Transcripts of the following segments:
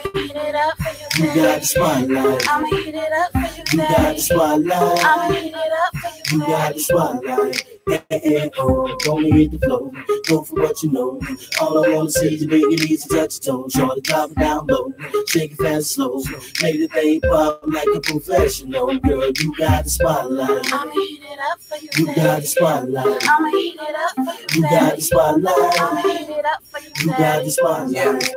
Heat it up for you, you got the spotlight. I'ma heat it up for you, You got the spotlight. I'ma heat it up for you, You got the spotlight. Hey, oh, gonna hit the flow. Go for what you know. All I wanna see is big and easy, touch your toes. Shorty drop it down low. Shake it fast, slow. Make the thing pop like a professional. Girl, you got the spotlight. I'ma heat it up for you, You got the spotlight. I'ma heat it up for you, You got the spotlight. I'ma heat it up for you, You got the spotlight.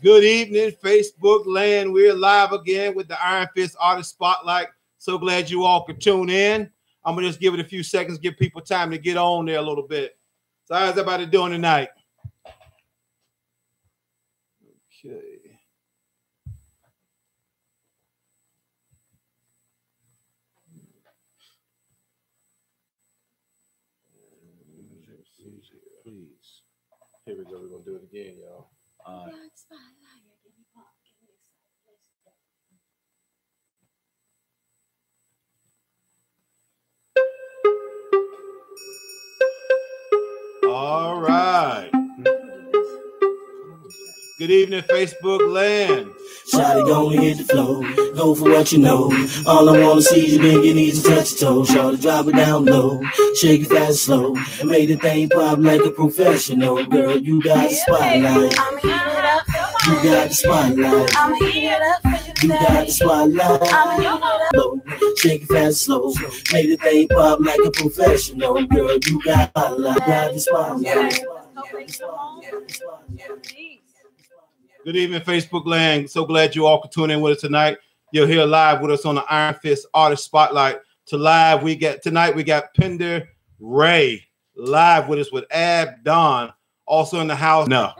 Good evening, Facebook land. We're live again with the Iron Fist Artist Spotlight. So glad you all could tune in. I'm gonna just give it a few seconds, give people time to get on there a little bit. So how's everybody doing tonight? Okay. Please. Here we go. We're gonna do it again, y'all. All right. Good evening, Facebook land. Shawty gonna hit the flow, go for what you know. All I wanna see is you big and easy, touch your toes. Shawty drop it down low, shake it fast, slow, and make the thing pop like a professional. Girl, you got the spotlight. I'ma heat it up for You got the spotlight. I'ma heat it up for You got the spotlight. I'ma heat it up. Low, shake it fast, slow, make the thing pop like a professional. Girl, you got the spotlight. Good evening, Facebook land. So glad you all could tune in with us tonight. You're here live with us on the Iron Fist Artist Spotlight. Tonight we got Penda Ray live with us with Ab Don also in the house. No.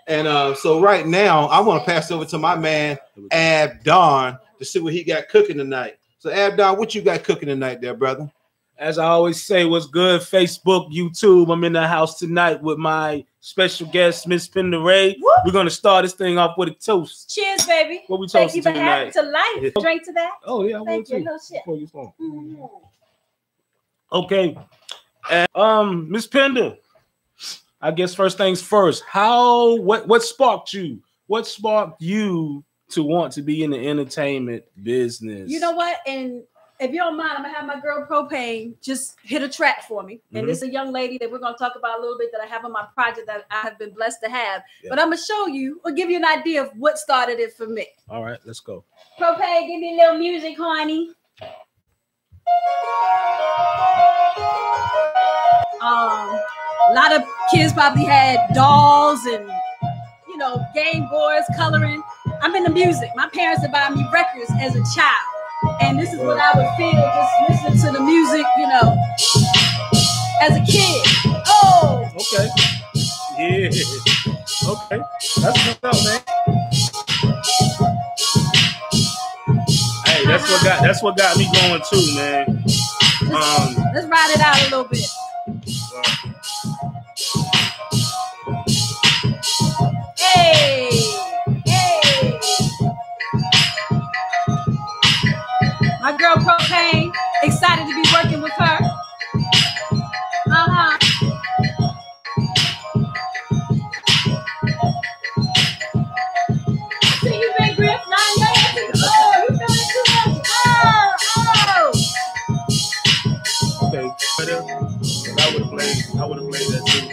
And so right now I want to pass over to my man Ab Don to see what he got cooking tonight. So Ab Don, what you got cooking tonight there, brother? As I always say, what's good, Facebook, YouTube. I'm in the house tonight with my special guest, Miss Penda Ray. Woo! We're gonna start this thing off with a toast. Cheers, baby. What we Thank toasting you for having tonight? to life. Drink to that. Oh yeah, I Thank will you. too. No shit. Before you start. Mm-hmm. Okay, and Miss Penda, I guess first things first. What sparked you? What sparked you to want to be in the entertainment business? You know what? And if you don't mind, I'm gonna have my girl Propane just hit a track for me. And this is a young lady that we're gonna talk about a little bit that I have on my project that I have been blessed to have. Yeah. But I'm gonna show you or give you an idea of what started it for me. All right, let's go. Propane, give me a little music, honey. A lot of kids probably had dolls and Game Boys, coloring. I'm in the music. My parents would buy me records as a child. And this is what I would feel just listening to the music, as a kid. Oh! Okay. Yeah. Okay. That's what's up, man. Hey, that's what got me going too, man. Let's ride it out a little bit. Hey! Hey! My girl Propane, excited to be working with her. See you, Big Griff. Oh, you feeling too much. Oh! Okay. I would have played that too.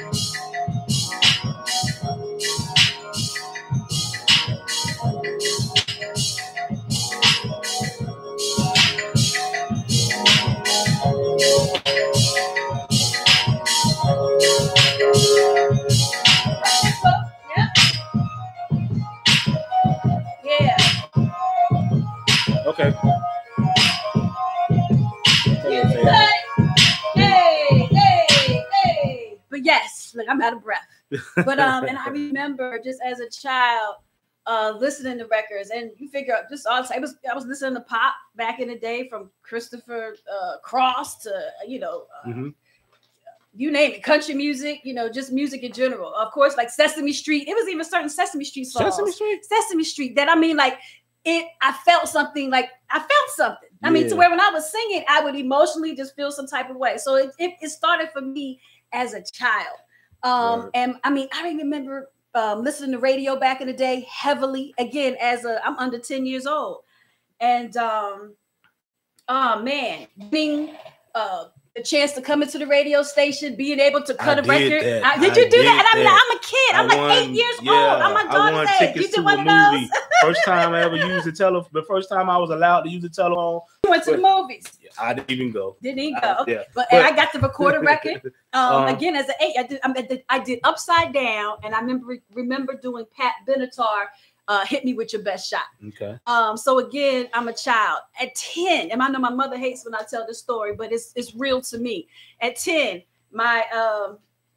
Yeah. Okay. Hey. But yes, look, I'm out of breath. But and I remember just as a child listening to records, and you figure out just all I was listening to pop back in the day, from Christopher Cross to you name it, country music, just music in general. Of course, like Sesame Street. It was even certain Sesame Street songs. Sesame Street that I felt something. I mean, to where when I was singing, I would emotionally just feel some type of way. So it started for me as a child. And I mean, I remember listening to radio back in the day heavily. Again, I'm under 10 years old, and oh man, getting the chance to come into the radio station, being able to cut a record. Did you do that? And I'm a kid. I'm like 8 years old. I'm my daughter's age. You did one of those? First time I ever used the telephone. The first time I was allowed to use the telephone. You went to the movies. I didn't even go. Didn't even go. But I got to record a record. Again, as an 8, I did Upside Down, and I remember doing Pat Benatar. Hit me with your best shot. Okay. So again, I'm a child at 10, and I know my mother hates when I tell this story, but it's real to me. At 10,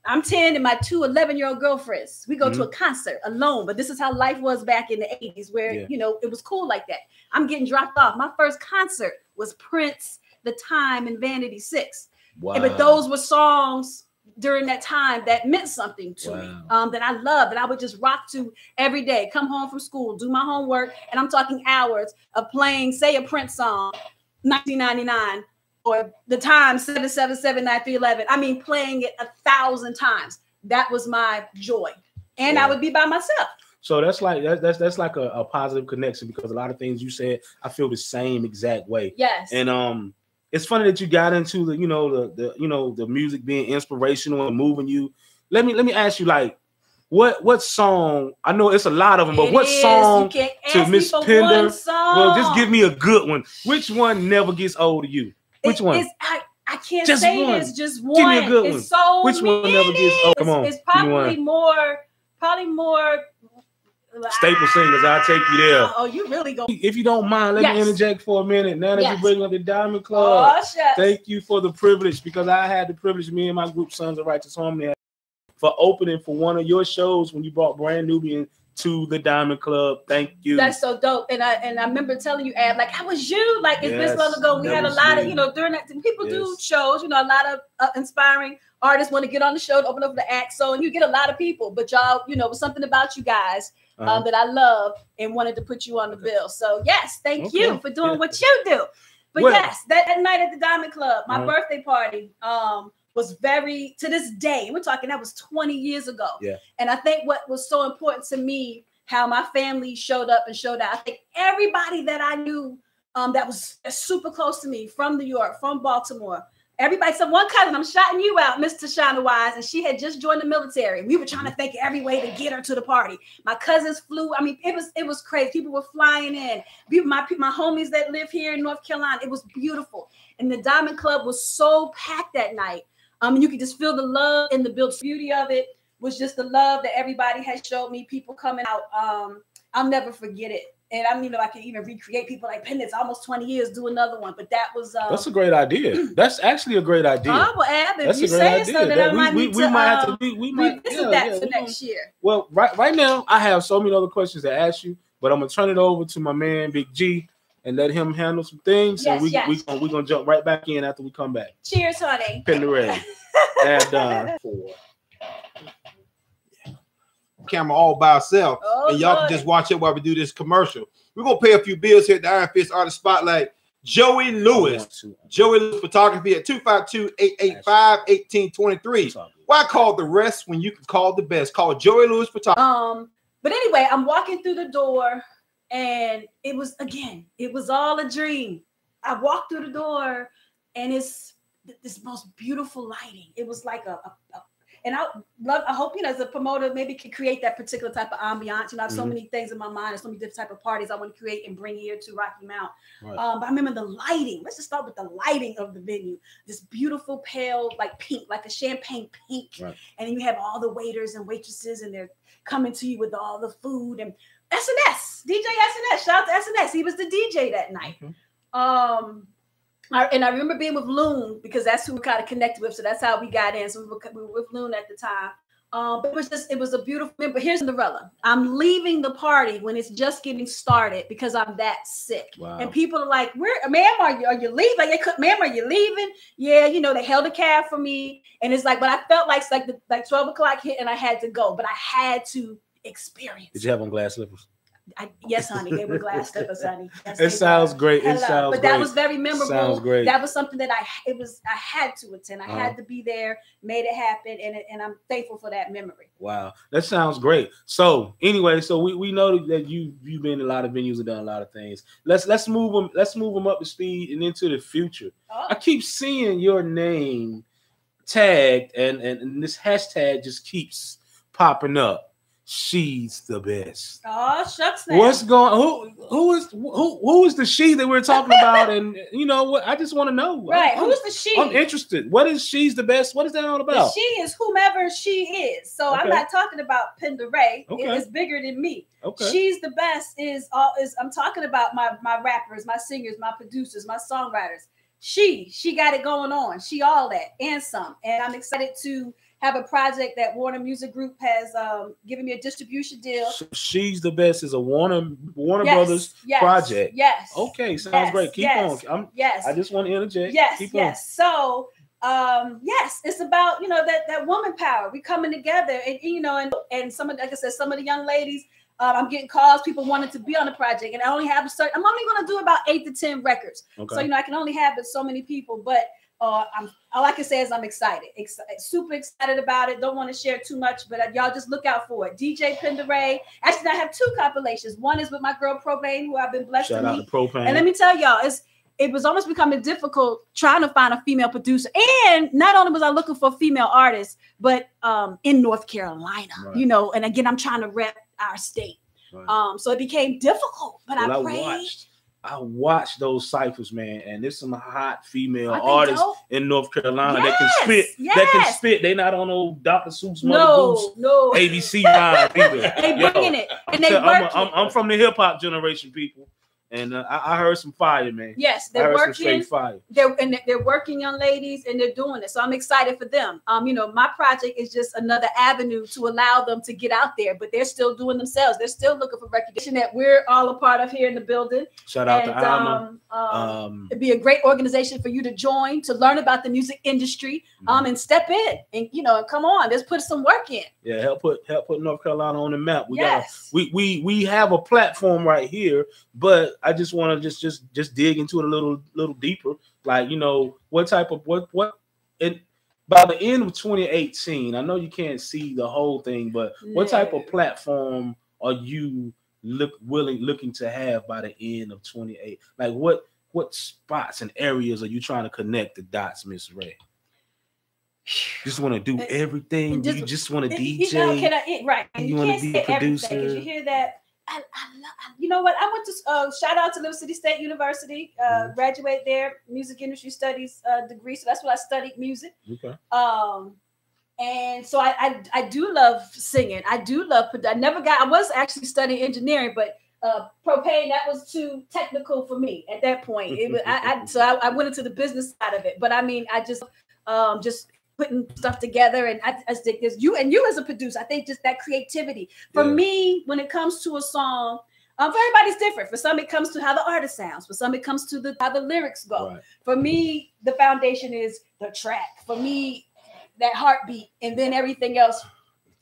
I'm 10, and my 2 11-year-old girlfriends, we go to a concert alone. But this is how life was back in the 80s, where it was cool like that. I'm getting dropped off. My first concert was Prince, The Time, and Vanity 6. Wow. But those were songs during that time that meant something to me, that I loved, that I would just rock to every day, come home from school, do my homework, and I'm talking hours of playing, say, a Prince song, 1999, or The Time, 7779311. I mean, playing it 1,000 times. That was my joy. And I would be by myself. So that's like a positive connection, because a lot of things you said, I feel the same exact way. Yes. And it's funny that you got into the music being inspirational and moving you. Let me ask you, like, what song? I know it's a lot of them, but what song to Miss Penda? Well, just give me a good one. Which one never gets old to you? Which one? I can't just say one. It's just one. Give me a good one. It's so which one never gets old? Come on. It's probably more. Staple singers, I'll take you there. Oh, you really go. If you don't mind, let me interject for a minute. Now that you bring up the Diamond Club, thank you for the privilege, because I had the privilege, me and my group Sons of Righteous Harmony, for opening for one of your shows when you brought Brand Nubian to the Diamond Club. Thank you. That's so dope. And I remember telling you, Ab, like, how was you? Like, it's this long ago. We had a lot of, during that time, people do shows, a lot of inspiring artists want to get on the show to open up the act. So, and you get a lot of people, but y'all, it was something about you guys that I love and wanted to put you on the bill. So yes, thank you for doing what you do. But yes, that night at the Diamond Club, my birthday party, was very, to this day, we're talking, that was 20 years ago. Yeah. And I think what was so important to me, how my family showed up and showed out. I think everybody that I knew that was super close to me, from New York, from Baltimore, everybody, so one cousin, I'm shouting you out, Miss Tashana Wise, and she had just joined the military. We were trying to think every way to get her to the party. My cousins flew. I mean, it was crazy. People were flying in. My homies that live here in North Carolina, it was beautiful. And the Diamond Club was so packed that night. You could just feel the love in the build. The beauty of it was just the love that everybody had showed me, people coming out. I'll never forget it. And I don't even know if I can even recreate people like Penda. It's almost 20 years, do another one. But that was that's a great idea. That's actually a great idea. Oh, well, Ab, if you say so, then I might need to have to revisit that for next year. Well, right now, I have so many other questions to ask you, but I'm going to turn it over to my man, Big G, and let him handle some things. Yes, and we're going to jump right back in after we come back. Cheers, honey. Penda Ray. And camera all by itself, and y'all can just watch it while we do this commercial. We're gonna pay a few bills here at the Iron Fist Artist Spotlight. Joey Lewis Photography at 252-885-1823. Why call the rest when you can call the best? Call Joey Lewis Photography. But anyway, I'm walking through the door, and it was all a dream. I walked through the door, and it's this most beautiful lighting. It was like and I hope, as a promoter, maybe can create that particular type of ambiance. I have so many things in my mind and so many different type of parties I want to create and bring here to Rocky Mount. Right. But I remember the lighting. Let's just start with the lighting of the venue. This beautiful pale, like pink, like a champagne pink. Right. And then you have all the waiters and waitresses, and they're coming to you with all the food. And SNS, DJ SNS, shout out to SNS. He was the DJ that night. And I remember being with Loon, because that's who we kind of connected with. So that's how we got in. So we were with Loon at the time. But it was a beautiful, but here's Cinderella. I'm leaving the party when it's just getting started because I'm that sick. Wow. And people are like, ma'am, are you leaving? Like, ma'am, are you leaving? Yeah, they held a cab for me. And it's like, but I felt like 12 o'clock hit and I had to go, but I had to experience. Did you have on glass slippers? Yes, honey, they were glass slippers, honey. Yes, It sounds great. It Hello. sounds But great. that was very memorable. Sounds great. That was something that I had to attend. I had to be there, made it happen, and I'm thankful for that memory. Wow, that sounds great. So anyway, so we know that you've been in a lot of venues and done a lot of things. Let's move them up to speed and into the future. Oh. I keep seeing your name tagged, and this hashtag just keeps popping up. She's the best. Oh, shucks. Now. What's going? Who is the she that we're talking about? And you know what? I just want to know. Right? Who's the she? I'm interested. What is she's the best? What is that all about? The she is whomever she is. So Okay. I'm not talking about Penda Ray. Okay. It's bigger than me. Okay. She's the best. Is I'm talking about my rappers, my singers, my producers, my songwriters. She got it going on. She all that and some. And I'm excited to have a project that Warner Music Group has given me a distribution deal. So She's the Best is a Warner Brothers project. Yes. Okay, sounds great. Keep on. I just want to interject. Keep on. So yes, it's about that woman power. We coming together, and and some of, like I said, some of the young ladies. I'm getting calls. People wanted to be on the project, and I only have I'm only going to do about 8 to 10 records. Okay. So I can only have so many people, but. All I can say is I'm excited, super excited about it. Don't want to share too much, but y'all just look out for it. DJ Penda Ray. Actually, I have 2 compilations. One is with my girl Propane, who I've been blessed Shout to out meet. to Propane. And let me tell y'all, it was almost becoming difficult trying to find a female producer. And not only was I looking for female artists, but in North Carolina, right. And again, I'm trying to rep our state. Right. So it became difficult, but I prayed. I watched those ciphers, man, and there's some hot female artists in North Carolina that can spit. Yes. That can spit. They not on no Dr. Seuss, Mother Goose, no ABC rhyme either. They bringing it, and they working. I'm from the hip hop generation, people, and I heard some fire, man. Yes, they're working. Some straight fire. They're working, young ladies, and they're doing it. So I'm excited for them. My project is just another avenue to allow them to get out there, but they're still doing themselves. They're still looking for recognition that we're all a part of here in the building. Shout out to Alma. It'd be a great organization for you to join, to learn about the music industry, and step in and come on, let's put some work in. Yeah, help put North Carolina on the map. We have a platform right here, but I just want to just dig into it a little deeper. Like, what type of what and by the end of 2018, I know you can't see the whole thing, but what type of platform are you looking to have by the end of 2018? Like what spots and areas are you trying to connect the dots, Miss Ray? Just want to do everything. You just want to DJ. Right. You want to be a producer. Did you hear that? You know what? I went to shout out to Little City State University. Graduated there, music industry studies degree. So that's what I studied, music. Okay. And so I do love singing. I do love. I was actually studying engineering, but Propane, that was too technical for me at that point. It was, I went into the business side of it. But I mean, I just putting stuff together, and I think there's you as a producer. I think just that creativity for me when it comes to a song. For everybody's different. For some, it comes to how the artist sounds. For some, it comes to how the lyrics go. Right. For me, the foundation is the track. For me, that heartbeat, and then everything else.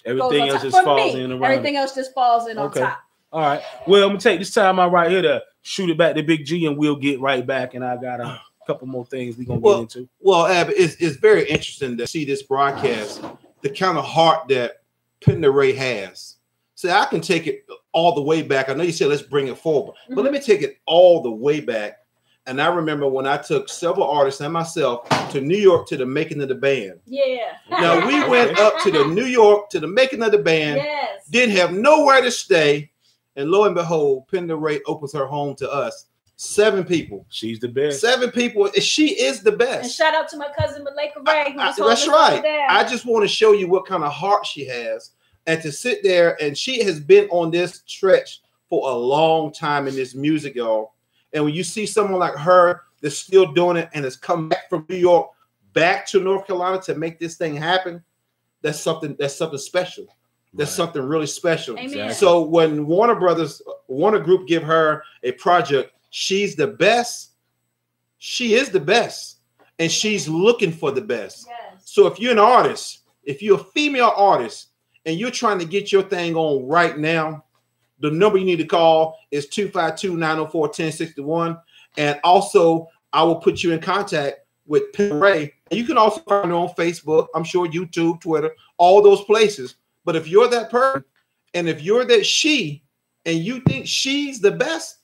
Everything else just falls in around. Everything else just falls in on top. All right. Well, I'm gonna take this time out right here to shoot it back to Big G, and we'll get right back. And I got a couple more things we're gonna get into. Well, Ab, it's very interesting to see this broadcast, the kind of heart that Penda Ray has. So I can take it all the way back. I know you said let's bring it forward, but let me take it all the way back. And I remember when I took several artists and myself to New York to the making of the band. Yeah. Now we went up to the New York to the making of the band. Yes. Didn't have nowhere to stay, and lo and behold, Penda Ray opens her home to us. 7 people. She's the best. 7 people. She is the best. And shout out to my cousin Malika Ray. That's right. I just want to show you what kind of heart she has, and to sit there, and she has been on this stretch for a long time in this music, y'all. And when you see someone like her that's still doing it and has come back from New York back to North Carolina to make this thing happen, that's something special. That's something really special. Amen. So when Warner Group give her a project, she's the best. She is the best, and she's looking for the best. Yes. So if you're an artist, if you're a female artist, and you're trying to get your thing on right now, The number you need to call is 252-904-1061. And also, I will put you in contact with Penda Ray. And you can also find her on Facebook, I'm sure YouTube, Twitter, all those places. But if you're that person, and if you're that she, and you think she's the best,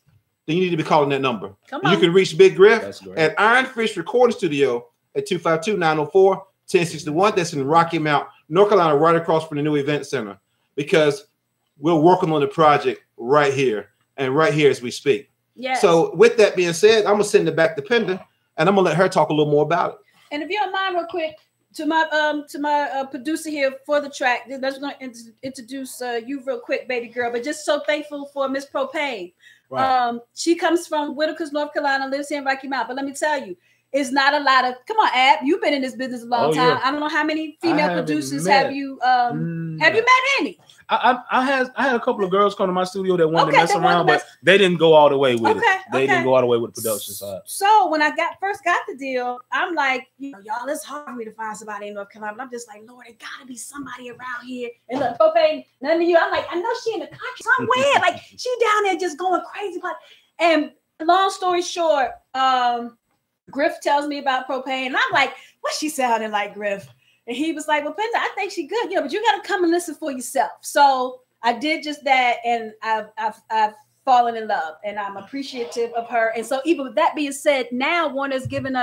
then you need to be calling that number. Come on. You can reach Big Griff at Iron Fish Recording Studio at 252-904-1061. That's in Rocky Mount, North Carolina, right across from the new event center. Because we're working on the project right here and right here as we speak. Yes. So with that being said, I'm gonna send it back to Penda, and I'm gonna let her talk a little more about it. And if you don't mind, real quick, to my producer here for the track, let's going to introduce you real quick, baby girl. But just so thankful for Miss Propane. Right. She comes from Whitakers, North Carolina, lives here in Rocky Mount. But let me tell you, it's not a lot of. Come on, Ab, you've been in this business a long time. Yeah. I don't know how many female producers have you met any? I had a couple of girls come to my studio that wanted to mess around, but they didn't go all the way with it. They didn't go all the way with the production side. So when I first got the deal, I'm like, y'all, it's hard for me to find somebody in North Carolina. But I'm just like, Lord, it gotta be somebody around here. And look, Propane, none of you. I'm like, I know she in the country somewhere. Like she down there just going crazy. And long story short, Griff tells me about Propane, and I'm like, what she sounding like, Griff? And he was like, well, Penda, I think she good, but you got to come and listen for yourself. So I did just that, and I've fallen in love, and I'm appreciative of her. And so even with that being said, now Warner's giving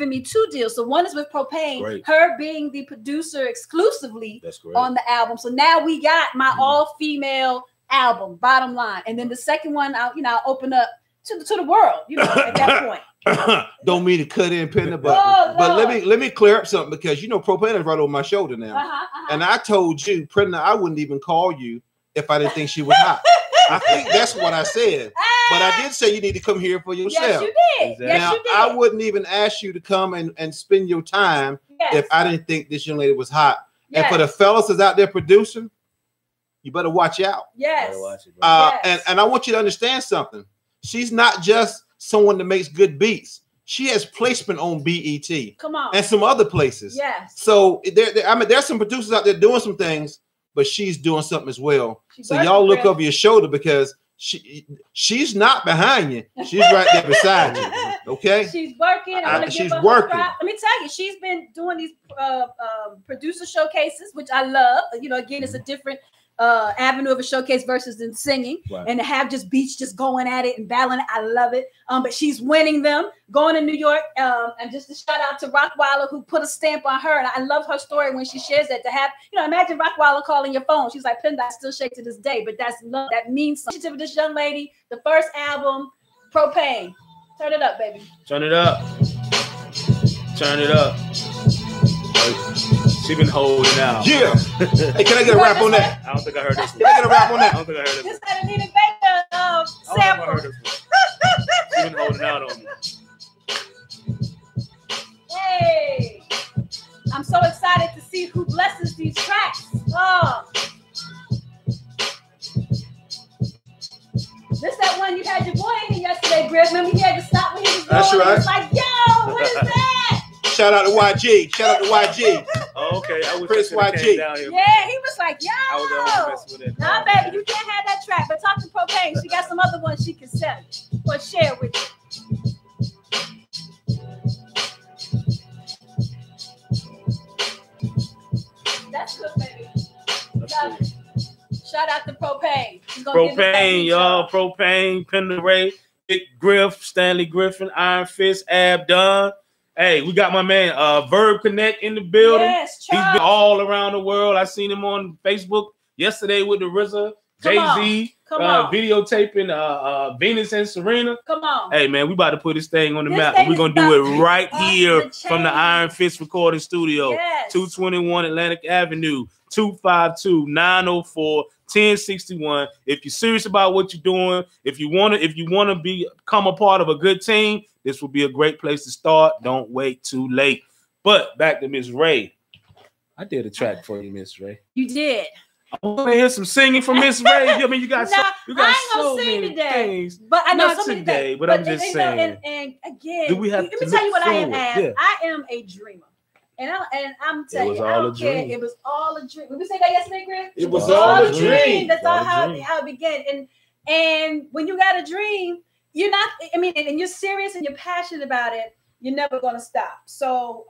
me 2 deals. So one is with Propane, her being the producer exclusively on the album. So now we got my all-female album, bottom line. And then the second one, I'll open up to the world, at that point. Don't mean to cut in, Penda, but let me clear up something, because Propane is right over my shoulder now. And I told you, Penda, I wouldn't even call you if I didn't think she was hot. I think that's what I said. But I did say you need to come here for yourself. Yes, you did. Exactly. Yes, now, you did. I wouldn't even ask you to come and spend your time if I didn't think this young lady was hot. Yes. And for the fellas that's out there producing, you better watch out. Yes. And I want you to understand something. She's not just someone that makes good beats. She has placement on BET. Come on. And some other places. Yes. So there's some producers out there doing some things, but she's doing something as well. So y'all look over your shoulder, because she's not behind you. She's right there beside you. Okay. She's working. She's working. Let me tell you, she's been doing these producer showcases, which I love. Again, it's a different avenue of a showcase versus in singing, and to have just beats just going at it and battling it. I love it. But she's winning them, going to New York. And just a shout out to Rockweiler, who put a stamp on her. And I love her story when she shares that, to have, imagine Rockweiler calling your phone. She's like, Penda, I still shake to this day, but that's love. That means something to this young lady. The first album, Propane. Turn it up, baby. Turn it up. Turn it up. She been holding out. Yeah. Hey, can I get a rap on that? I don't think I heard this one. Can I get a rap on that? I don't think I heard this one. This is Anita Baker sample. I heard this one. She been holding out on me. Hey. I'm so excited to see who blesses these tracks. Oh. This that one you had your boy in yesterday, Griff. Remember he had to stop when he was going. That's right. He was like, yo, what is that? Shout out to YG. Shout out to YG. Oh, okay. I was Chris YG. Yeah, he was like, yo. I was messing with it. Nah, baby, you can't have that track. But talk to Propane. She got some other ones she can sell or share with you. That's good, baby. Shout out to Propane. Propane, y'all. Propane, Penda Ray, Big Griff, Stanley Griffin, Iron Fist, Ab Dunn. Hey, we got my man Verb Connect in the building. Yes, he's been all around the world. I seen him on Facebook yesterday with the RZA, Jay-Z, videotaping Venus and Serena. Come on. Hey, man, we about to put this thing on the map. We're going to do it right here from the Iron Fist Recording Studio. Yes. 221 Atlantic Avenue, 252-904-1061. If you're serious about what you're doing, if you want to become a part of a good team, this will be a great place to start. Don't wait too late. But back to Miss Ray. I did a track for you, Miss Ray. You did. I want to hear some singing from Miss Ray. I mean, you got so many things. But I know not today. But I'm just saying. And again, do we have let me tell you what I am. I am a dreamer. And I'm telling you, I don't care. It was all a dream. Did we say that yesterday, Griff? It was all a dream. That's all how it began. And when you got a dream, you're not. I mean, and you're serious and you're passionate about it. You're never gonna stop. So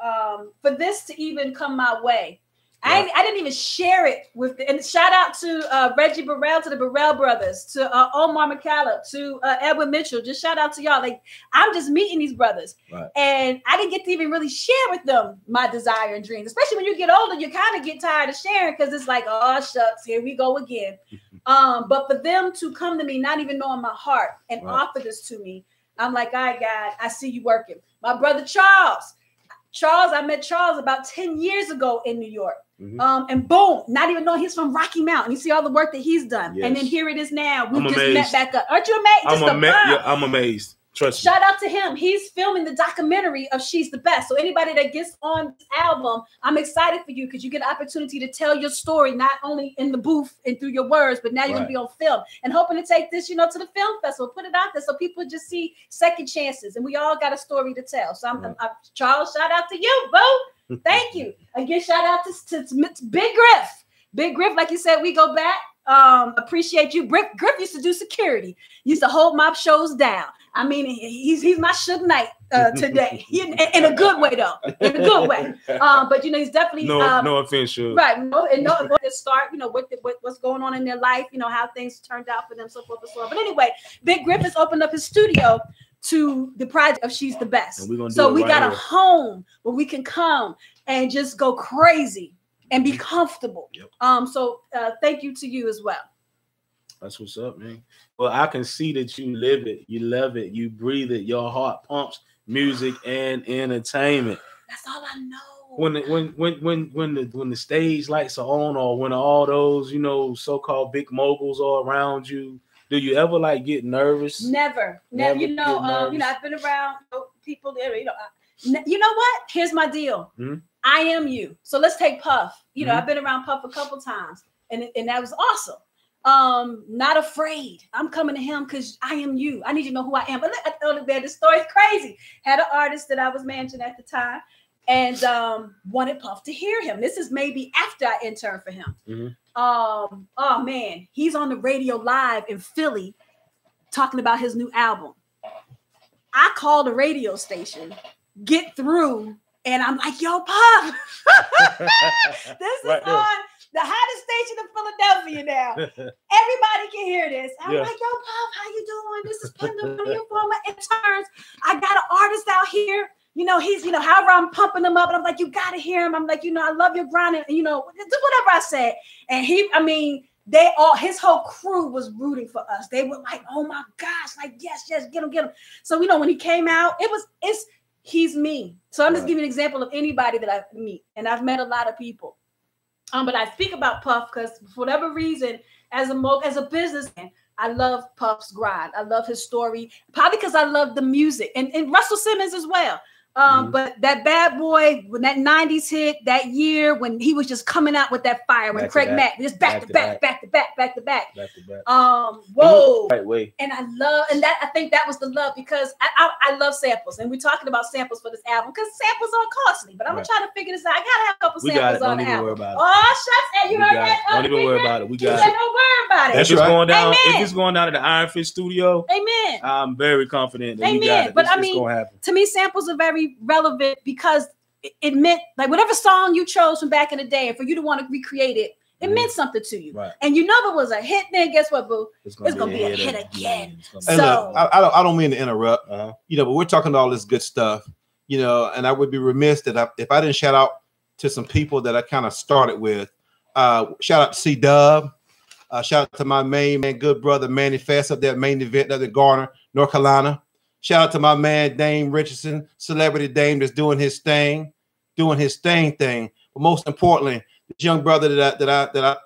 for this to even come my way. I didn't even share it with, and shout out to Reggie Burrell, to the Burrell brothers, to Omar McCallum, to Edwin Mitchell. Just shout out to y'all. Like, I'm just meeting these brothers, and I didn't get to even really share with them my desire and dreams. Especially when you get older, you kind of get tired of sharing because it's like, oh shucks, here we go again. But for them to come to me, not even knowing my heart, and offer this to me, I'm like, all right, God, I see you working. My brother Charles, I met Charles about 10 years ago in New York. And boom, not even knowing he's from Rocky Mountain. You see all the work that he's done. And then here it is now. We just met back up. Aren't you amazed? I'm amazed. Trust me. Shout out to him. He's filming the documentary of She's the Best. So anybody that gets on this album, I'm excited for you because you get an opportunity to tell your story, not only in the booth and through your words, but now you're going to be on film. And hoping to take this, to the film festival, put it out there so people just see second chances. And we all got a story to tell. So I'm Charles, shout out to you, boo. Thank you. Again, shout out to Big Griff. Big Griff, like you said, we go back. Appreciate you. Griff used to do security. Used to hold my shows down. I mean, he's my Suge Knight today, in a good way though, in a good way. But he's definitely no offense, Suge. Right? No, to start, what's going on in their life, how things turned out for them, so forth and so on. But anyway, Big Griff has opened up his studio to the project of She's the Best. So we got a home where we can come and just go crazy and be comfortable. So thank you to you as well. That's what's up, man. Well, I can see that you live it, you love it, you breathe it. Your heart pumps music and entertainment. That's all I know. When the stage lights are on, or when all those so-called big moguls are around you, do you ever get nervous? Never. I've been around people. You know what? Here's my deal. I am you. So let's take Puff. I've been around Puff a couple times, and that was awesome. Not afraid. I'm coming to him because I am you. I need you to know who I am. But I told him, man, this story's crazy. Had an artist that I was managing at the time, and wanted Puff to hear him. This is maybe after I interned for him. Oh man, he's on the radio live in Philly talking about his new album. I called the radio station, get through, and I'm like, yo, Puff, this is on the hottest station in Philadelphia now. Everybody can hear this. I'm like, yo, Puff, how you doing? This is Penda, one of your former interns. I got an artist out here. He's, however I'm pumping him up. And I'm like, you got to hear him. I'm like, I love your grind. And, whatever I said. And his whole crew was rooting for us. They were like, oh my gosh, like, yes, get him. So, when he came out, he's me. So I'm just giving an example of anybody that I meet. And I've met a lot of people. But I speak about Puff because for whatever reason, as a businessman, I love Puff's grind. I love his story, probably because I love the music and Russell Simmons as well. But that Bad Boy, when that 90s hit that year, when he was just coming out with that fire, when Craig Mack just back to back. Whoa. Right way. And I think that was the love, because I love samples, and we're talking about samples for this album because samples are costly. But I'm gonna try to figure this out. I gotta have a couple samples on the album. Oh, shucks! You heard that? Don't even worry about it. We got it. Don't worry about it. If it's going down to the Iron Fist studio, amen. I'm very confident that amen. We got it. But it's gonna happen. To me, samples are very relevant because it meant, like, whatever song you chose from back in the day, and for you to want to recreate it, it meant something to you. Right. And if it was a hit, then guess what, boo? It's gonna be a hit again. So look, I don't mean to interrupt, but we're talking about all this good stuff, and I would be remiss that if I didn't shout out to some people that I kind of started with. Shout out to C-Dub. Shout out to my main man, good brother Manny Fest up there, main event up at Garner, North Carolina. Shout out to my man Dame Richardson, celebrity Dame, that's doing his thing. But most importantly, this young brother that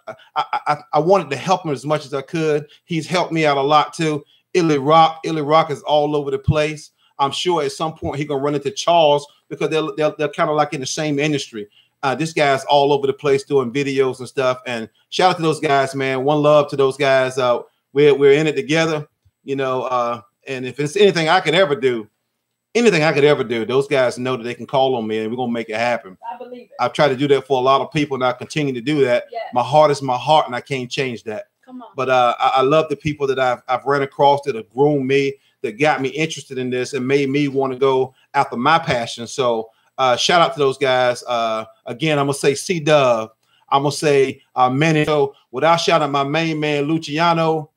I wanted to help him as much as I could. He's helped me out a lot too. Illy Rock is all over the place. I'm sure at some point he's gonna run into Charles because they're kind of like in the same industry. This guy's all over the place doing videos and stuff. And shout out to those guys, man. One love to those guys. We're in it together, And if it's anything I can ever do, anything I could ever do, those guys know that they can call on me and we're gonna make it happen. I believe it. I've tried to do that for a lot of people and I continue to do that. Yeah. My heart is my heart and I can't change that. Come on. But I love the people that I've run across that have groomed me, that got me interested in this and made me want to go after my passion. So shout out to those guys. Again, I'm gonna say C-Dub. I'm gonna say Manny. So without shouting my main man Luciano,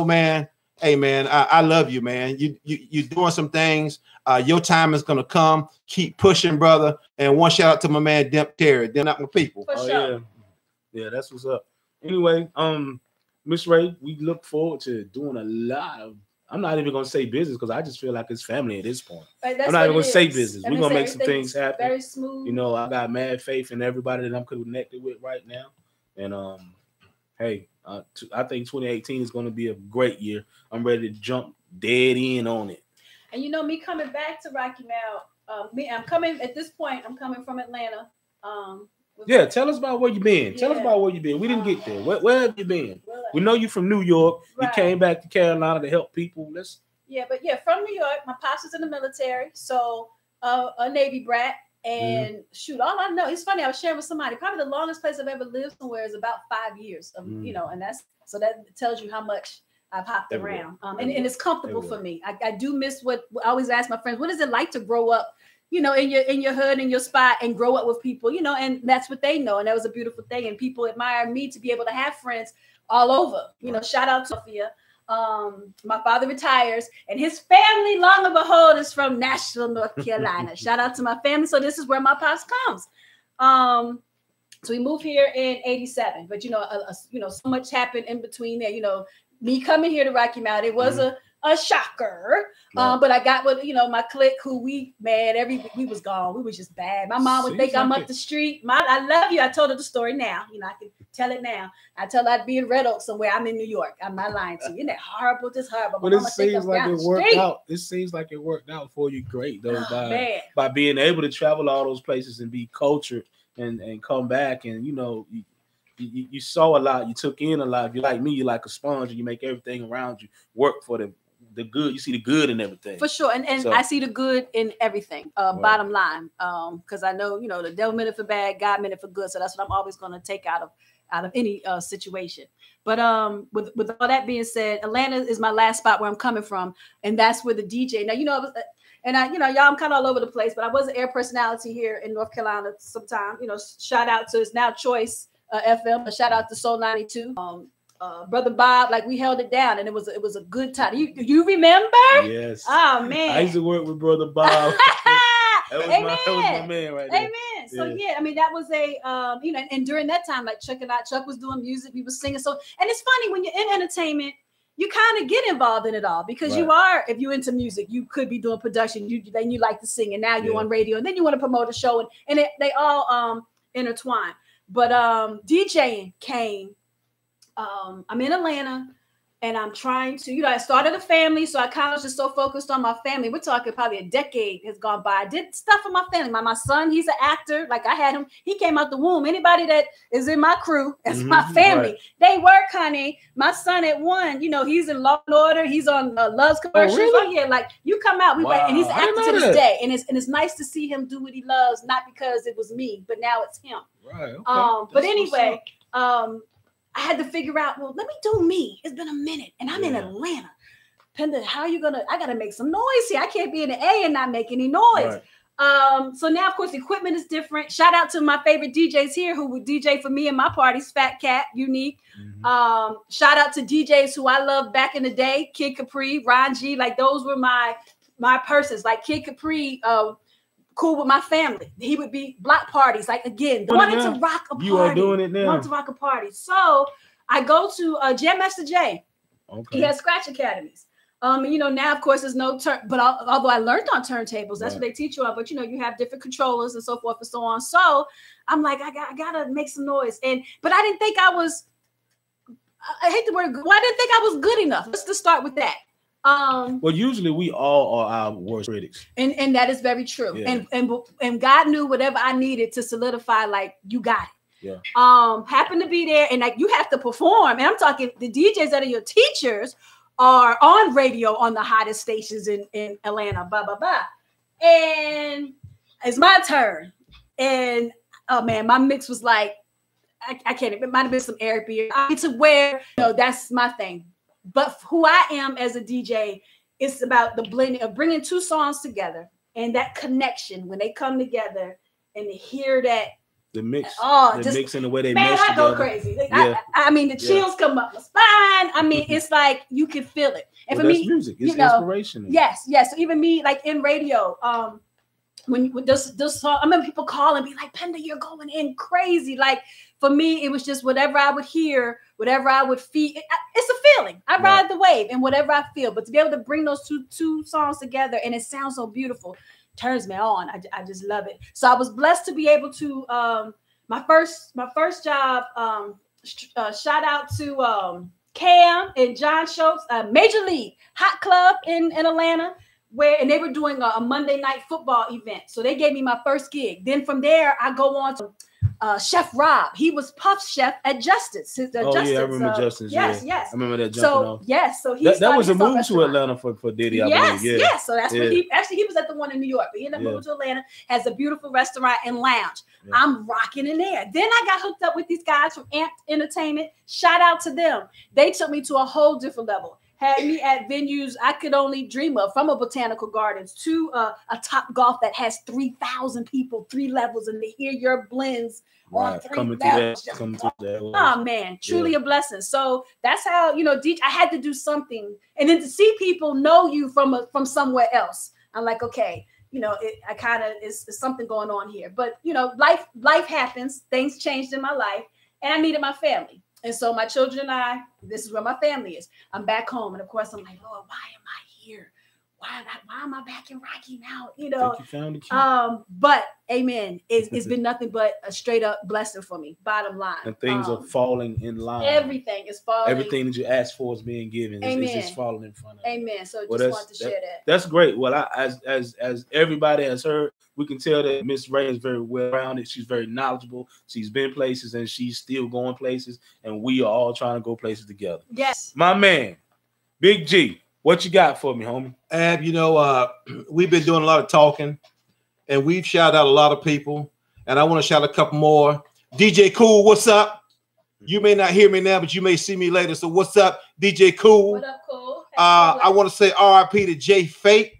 man. Hey man, I love you, man. You're doing some things. Your time is gonna come. Keep pushing, brother. And one shout out to my man Demp Terry. They're not my people. For sure. Yeah, that's what's up. Anyway, Miss Ray, we look forward to doing a lot of. I'm not even gonna say business because I just feel like it's family at this point. Right, I'm not even gonna say business. We're gonna make some everything's things happen. Very smooth. You know, I got mad faith in everybody that I'm connected with right now. And hey, I think 2018 is going to be a great year. I'm ready to jump dead in on it. And you know, me coming back to Rocky Mount, I'm coming at this point. I'm coming from Atlanta. Yeah, tell us about where you been. Tell us about where you been. We didn't get there. Where have you been? We know you from New York. Right. You came back to Carolina to help people. But from New York. My pops was in the military, so a Navy brat. And shoot, all I know, it's funny. I was sharing with somebody. Probably the longest place I've ever lived somewhere is about 5 years. You know, and that tells you how much I've hopped around. And it's comfortable for me. I do miss what I always ask my friends. What is it like to grow up? You know, in your hood, in your spot, and grow up with people, you know, and that's what they know. And that was a beautiful thing. And people admire me to be able to have friends all over. You know, shout out to Sophia. My father retires, and his family, long and behold, is from Nashville, North Carolina. Shout out to my family. So this is where my pops comes. So we moved here in '87, but you know, so much happened in between there. You know, me coming here to Rocky Mount, it was a shocker. But I got with, you know, my clique who we was gone. We was just bad. My mom would think I'm up the street. I love you. I told her the story now. You know, I can tell it now. I tell her I'd be in Red Oak somewhere. I'm in New York. I'm not lying to you. Isn't that horrible? Just horrible. But it seems like it worked out. It seems like it worked out for you great though, by being able to travel all those places and be cultured and come back, and you know, you saw a lot, you took in a lot. If you're like me, you're like a sponge, and you make everything around you work for the good. You see the good in everything. For sure. And so, I see the good in everything. Bottom line. Because I know, you know, the devil meant it for bad, God meant it for good. So that's what I'm always going to take out of any situation. But with all that being said, Atlanta is my last spot where I'm coming from. And that's where the DJ. Now, you know, y'all, I'm kind of all over the place, but I was an air personality here in North Carolina sometime. You know, shout out to, it's now Choice FM. A shout out to Soul 92. Brother Bob, like we held it down, and it was a good time. You remember? Yes. Oh man, I used to work with Brother Bob. that was my man right there. Amen. So yeah, I mean that was a you know, and during that time, like Chuck was doing music, we was singing. So, and it's funny when you're in entertainment, you kind of get involved in it all because you are, if you're into music, you could be doing production. Then you like to sing, and now you're on radio, and then you want to promote a show, and they all intertwine. But DJing came. I'm in Atlanta, and I'm trying to, you know, I started a family, so I kind of just so focused on my family. We're talking probably a decade has gone by. I did stuff for my family. My son, he's an actor. Like I had him, he came out the womb. Anybody that is in my crew, that's my family. They work, honey. My son at 1, you know, he's in Law and Order. He's on Love's commercials. Oh, yeah, like you come out, and he's an actor to this day. And it's nice to see him do what he loves, not because it was me, but now it's him. Right. Okay. But anyway, I had to figure out, well, let me do me. It's been a minute, and I'm in Atlanta. Penda, how are you I gotta make some noise here. I can't be in the A and not make any noise. Right. So now, of course, equipment is different. Shout out to my favorite DJs here who would DJ for me and my parties, Fat Cat, Unique. Shout out to DJs who I loved back in the day, Kid Capri, Ron G. Like those were my persons. Like Kid Capri, cool with my family. He would be block parties. Like again, wanted to rock a party. You are doing it now. Wanted to rock a party. So I go to Jam Master J. Okay. He has scratch academies. You know, now of course there's no turn, but although I learned on turntables, that's what they teach you on. But you know, you have different controllers and so forth and so on. So I'm like, I gotta make some noise. But I didn't think I hate the word good. Well, I didn't think I was good enough. Let's just start with that. Well, usually we all are our worst critics, and that is very true. Yeah. And God knew whatever I needed to solidify, like you got it. Yeah. Happened to be there, and like you have to perform. And I'm talking the DJs that are your teachers are on radio on the hottest stations in Atlanta, blah, blah, blah. And it's my turn. And oh man, my mix was like, I can't, it might have been some Eric B. To where, that's my thing. But who I am as a DJ, it's about the blending of bringing two songs together and that connection when they come together and to hear that. The mix, mix in the way they mesh together. I go crazy. I mean, the chills come up my spine. I mean, it's like you can feel it. And for me, music, it's inspirational. Yes. So even me, like in radio, when this song, I remember people call and be like, "Penda, you're going in crazy." Like for me, it was just whatever I would hear, whatever I would feel. It's a feeling. I ride the wave and whatever I feel. But to be able to bring those two songs together and it sounds so beautiful. Turns me on. I just love it. So I was blessed to be able to my first job. Shout out to Cam and John Schultz, Major League Hot Club in Atlanta, and they were doing a Monday night football event. So they gave me my first gig. Then from there, I go on to Chef Rob. He was Puff's chef at Justice. I remember Justice. Yes. I remember that. So that was a move to Atlanta for Diddy. Yes. So that's what he was at the one in New York, but he ended up moving to Atlanta. Has a beautiful restaurant and lounge. Yeah. I'm rocking in there. Then I got hooked up with these guys from Amped Entertainment. Shout out to them. They took me to a whole different level. Had me at venues I could only dream of, from a botanical gardens to a Top Golf that has 3,000 people, 3 levels, and to hear your blends on 3 levels. Oh man, truly a blessing. So that's how DJ, I had to do something, and then to see people know you from somewhere else. I'm like, okay, it's something going on here. But life happens. Things changed in my life, and I needed my family. And so my children and I, this is where my family is. I'm back home. And of course, I'm like, Lord, why am I here? Why am I back in Rocky now? You found it, but amen. It's been nothing but a straight up blessing for me. Bottom line. And things are falling in line. Everything is falling. Everything that you asked for is being given. It's just falling in front of you. Amen. So just wanted to share that. That's great. Well, as everybody has heard, we can tell that Miss Ray is very well-rounded. She's very knowledgeable. She's been places and she's still going places. And we are all trying to go places together. Yes. My man, Big G, what you got for me, homie? Ab, we've been doing a lot of talking and we've shouted out a lot of people. And I want to shout a couple more. DJ Cool, what's up? You may not hear me now, but you may see me later. So what's up, DJ Cool? What up, Cool? I want to say RIP to Jay Fate.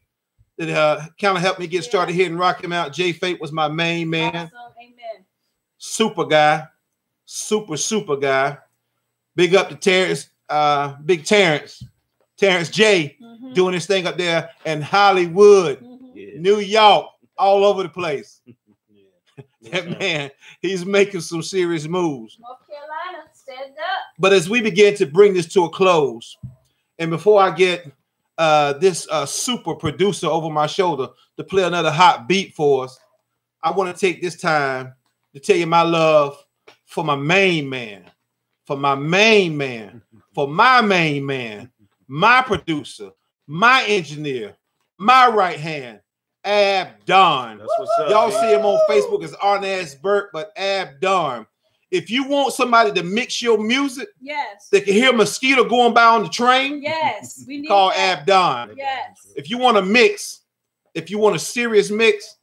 That kind of helped me get started here in Rocky Mount. Jay Fate was my main man. Awesome. Amen. Super guy. Super guy. Big up to Terrence, Big Terrence. Terrence J doing his thing up there in Hollywood, New York, all over the place. That man, he's making some serious moves. North Carolina, stand up. But as we begin to bring this to a close, and before I get this super producer over my shoulder to play another hot beat for us, I want to take this time to tell you my love for my main man, my producer, my engineer, my right hand, Ab Don. That's what's up. Y'all see him on Facebook as Arnez Burt, but Ab Don. If you want somebody to mix your music, yes, they can hear a mosquito going by on the train. Yes, we need call that. Ab Don. Yes. If you want a mix, if you want a serious mix,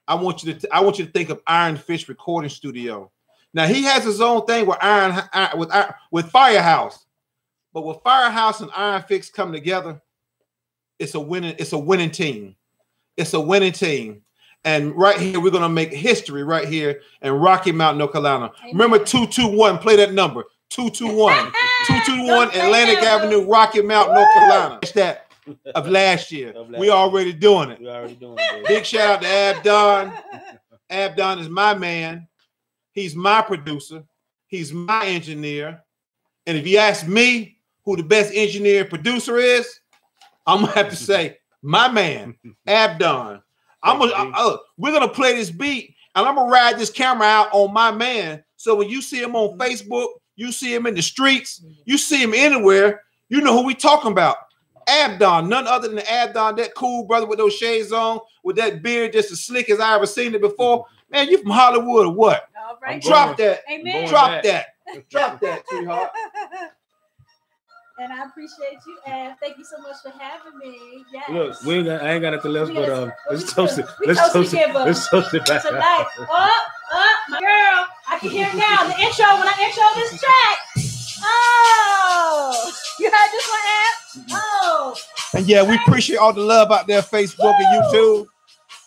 I want you to think of Iron Fish Recording Studio. Now he has his own thing with Firehouse, but with Firehouse and Iron Fix come together, it's a winning team. It's a winning team. And right here, we're gonna make history right here in Rocky Mount, North Carolina. Amen. Remember 221. Play that number. 221. 221 Atlantic Avenue, Rocky Mount, North Carolina. It's that of last year. We already doing it. Big shout out to Ab Don. Ab Don is my man. He's my producer. He's my engineer. And if you ask me who the best engineer and producer is, I'm gonna have to say my man, Ab Don. We're gonna play this beat, and I'm gonna ride this camera out on my man. So when you see him on Facebook, you see him in the streets, you see him anywhere, you know who we talking about. Ab Don, none other than Ab Don, that cool brother with those shades on, with that beard just as slick as I ever seen it before. Man, you from Hollywood or what? All right. Drop that. Amen. Drop that, sweetheart. And I appreciate you, and thank you so much for having me. Yes. Look, I ain't got nothing else, but let's toast it. We Let's toast it. again, Let's toast it back. Tonight. My girl. I can hear it now. The intro, when I intro this track. Oh, you heard this one, Ab? Oh. And yeah, we appreciate all the love out there, Facebook and YouTube.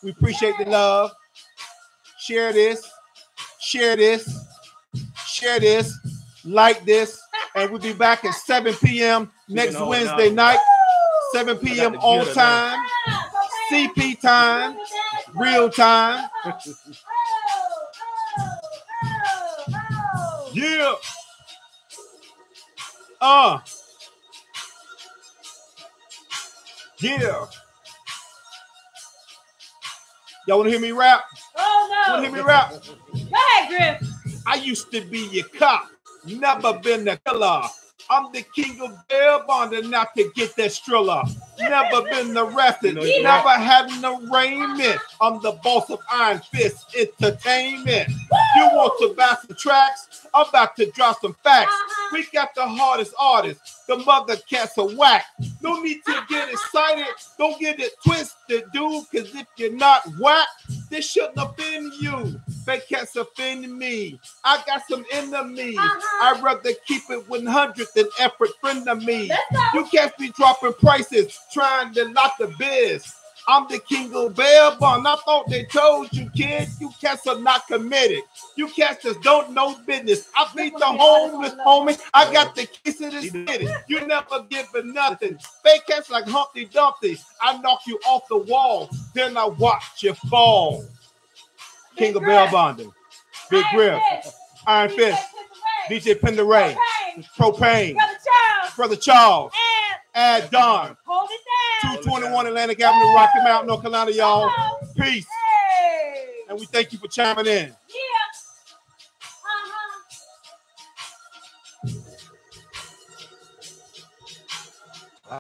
We appreciate the love. Share this, share this, share this, like this, and we'll be back at 7 p.m. next Wednesday night, 7 p.m. on time, CP time, real time. Yeah. Yeah. Y'all want to hear me rap? Oh, no. Want to hear me rap? Go ahead, Griff. I used to be your cop, never been a killer. I'm the king of bail bonding, not to get that striller. Never been arrested, never had an arraignment. I'm the boss of Iron Fist Entertainment. You want to buy some tracks? I'm about to drop some facts. We got the hardest artists. The mother cats are whack. No need to get excited. Don't get it twisted, dude. Because if you're not whack, this shouldn't offend you. Fake cats offend me. I got some enemies. I'd rather keep it 100 than effort friend of me. You cats be dropping prices, trying to lock the biz. I'm the king of bail bond. I thought they told you, kid. You cats are not committed. You cats just don't know business. I beat the homeless, homie. I got the keys to the city. You never giving nothing. Fake cats like Humpty Dumpty. I knock you off the wall. Then I watch you fall. King of bail bonding. Big Griff. Iron Fist. DJ Penda Ray. Propane. Brother Charles. Add Don. Hold it down. 221 Atlantic Avenue, Rocky Mountain, North Carolina, y'all. Peace. And we thank you for chiming in.